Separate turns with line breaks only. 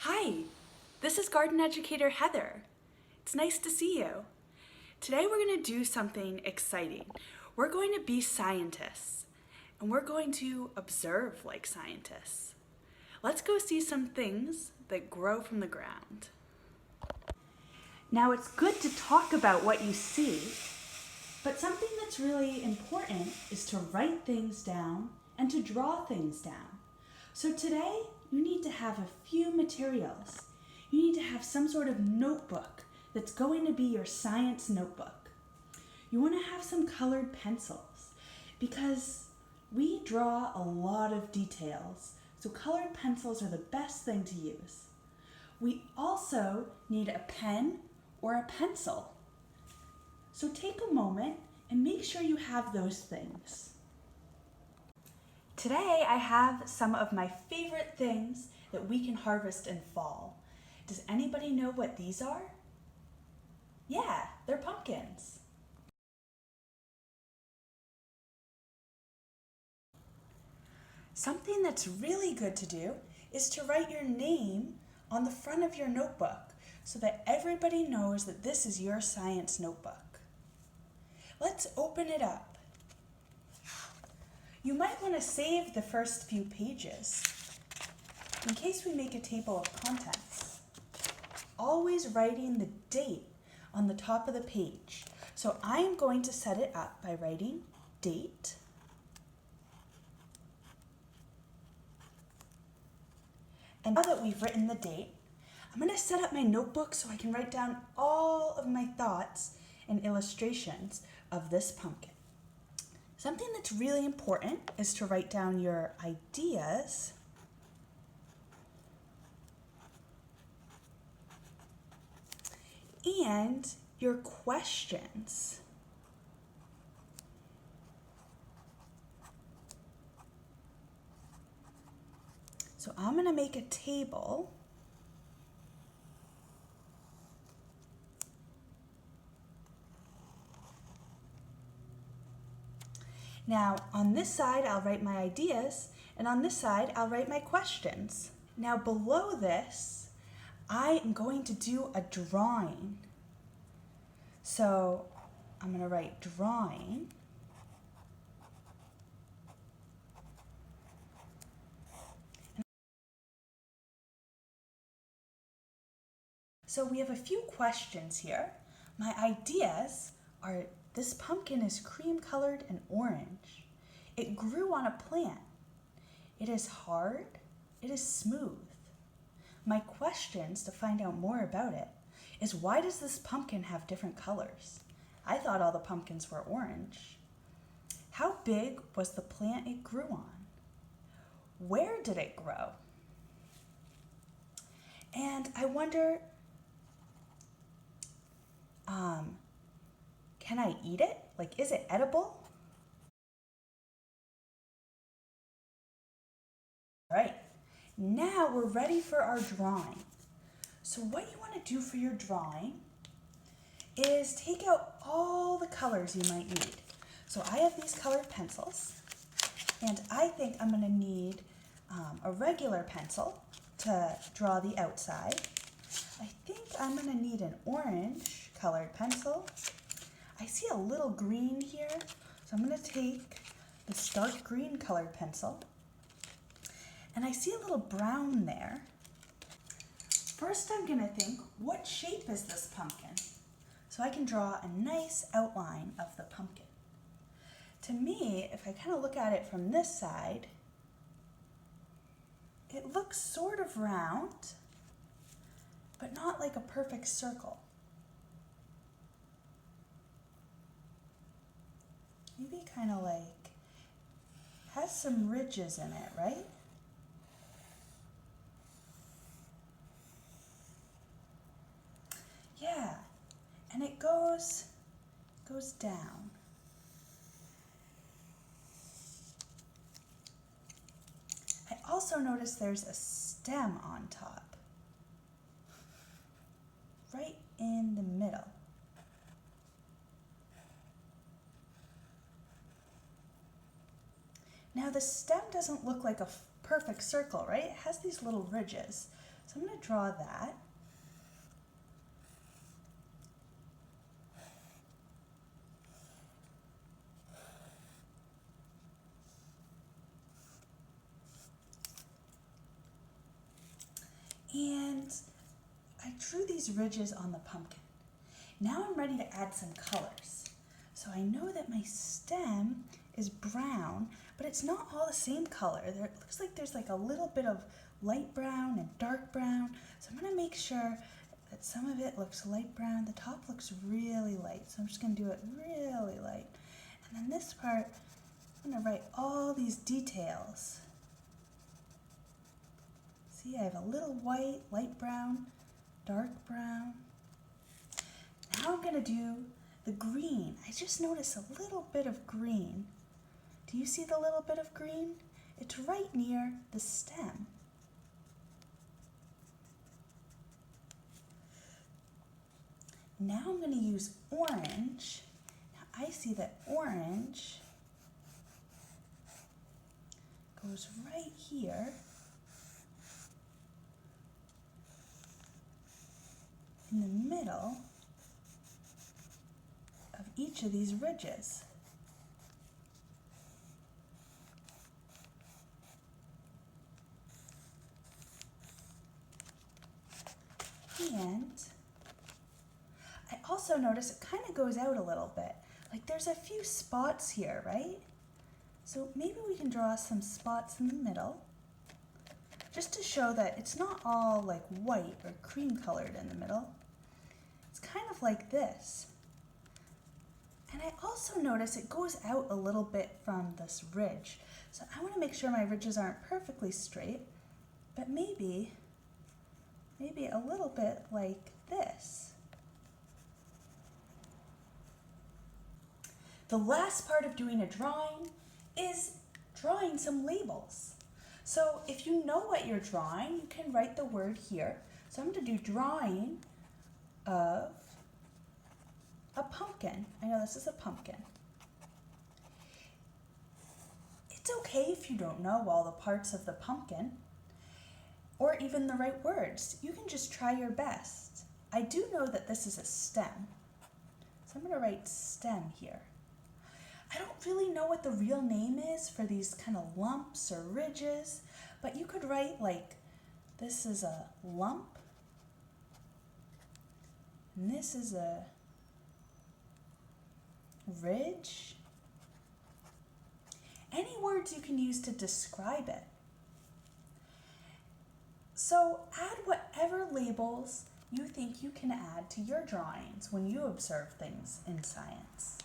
Hi, this is garden educator Heather. It's nice to see you. Today we're going to do something exciting. We're going to be scientists and we're going to observe like scientists. Let's go see some things that grow from the ground. Now it's good to talk about what you see, but something that's really important is to write things down and to draw things down. So today you need to have a few materials. You need to have some sort of notebook that's going to be your science notebook. You want to have some colored pencils because we draw a lot of details, so colored pencils are the best thing to use. We also need a pen or a pencil. So take a moment and make sure you have those things. Today I have some of my favorite things that we can harvest in fall. Does anybody know what these are? Yeah, they're pumpkins. Something that's really good to do is to write your name on the front of your notebook so that everybody knows that this is your science notebook. Let's open it up. You might want to save the first few pages in case we make a table of contents. Always writing the date on the top of the page. So I'm going to set it up by writing date. And now that we've written the date, I'm going to set up my notebook so I can write down all of my thoughts and illustrations of this pumpkin. Something that's really important is to write down your ideas and your questions. So I'm going to make a table. Now, on this side, I'll write my ideas, and on this side, I'll write my questions. Now, below this, I am going to do a drawing. So, I'm going to write drawing. So, we have a few questions here. My ideas are this pumpkin is cream colored and orange. It grew on a plant. It is hard. It is smooth. My questions to find out more about it is, why does this pumpkin have different colors? I thought all the pumpkins were orange. How big was the plant it grew on? Where did it grow? And I wonder, can I eat it? Like, is it edible? All right, now we're ready for our drawing. So what you want to do for your drawing is take out all the colors you might need. So I have these colored pencils, and I think I'm going to need a regular pencil to draw the outside. I think I'm going to need an orange colored pencil. I see a little green here, so I'm going to take this dark green colored pencil. And I see a little brown there. First I'm going to think, what shape is this pumpkin? So I can draw a nice outline of the pumpkin. To me, if I kind of look at it from this side, it looks sort of round, but not like a perfect circle. Maybe kind of like, has some ridges in it, right? Yeah, and it goes down. I also notice there's a stem on top, right in the middle. Now the stem doesn't look like a perfect circle, right? It has these little ridges. So I'm going to draw that. And I drew these ridges on the pumpkin. Now I'm ready to add some colors. So I know that my stem is brown, but it's not all the same color. It looks like there's like a little bit of light brown and dark brown. So I'm going to make sure that some of it looks light brown. The top looks really light, so I'm just going to do it really light. And then this part, I'm going to write all these details. See, I have a little white, light brown, dark brown. Now I'm going to do the green. I just noticed a little bit of green. Do you see the little bit of green? It's right near the stem. Now I'm going to use orange. Now I see that orange goes right here in the middle of each of these ridges. And I also notice it kind of goes out a little bit. Like there's a few spots here, right? So maybe we can draw some spots in the middle, just to show that it's not all like white or cream colored in the middle. It's kind of like this. And I also notice it goes out a little bit from this ridge. So I want to make sure my ridges aren't perfectly straight, but maybe a little bit like this. The last part of doing a drawing is drawing some labels. So if you know what you're drawing, you can write the word here. So I'm going to do drawing of a pumpkin. I know this is a pumpkin. It's okay if you don't know all the parts of the pumpkin or even the right words. You can just try your best. I do know that this is a stem, so I'm going to write stem here. I don't really know what the real name is for these kind of lumps or ridges, but you could write like this is a lump and this is a ridge. Any words you can use to describe it. So add whatever labels you think you can add to your drawings when you observe things in science.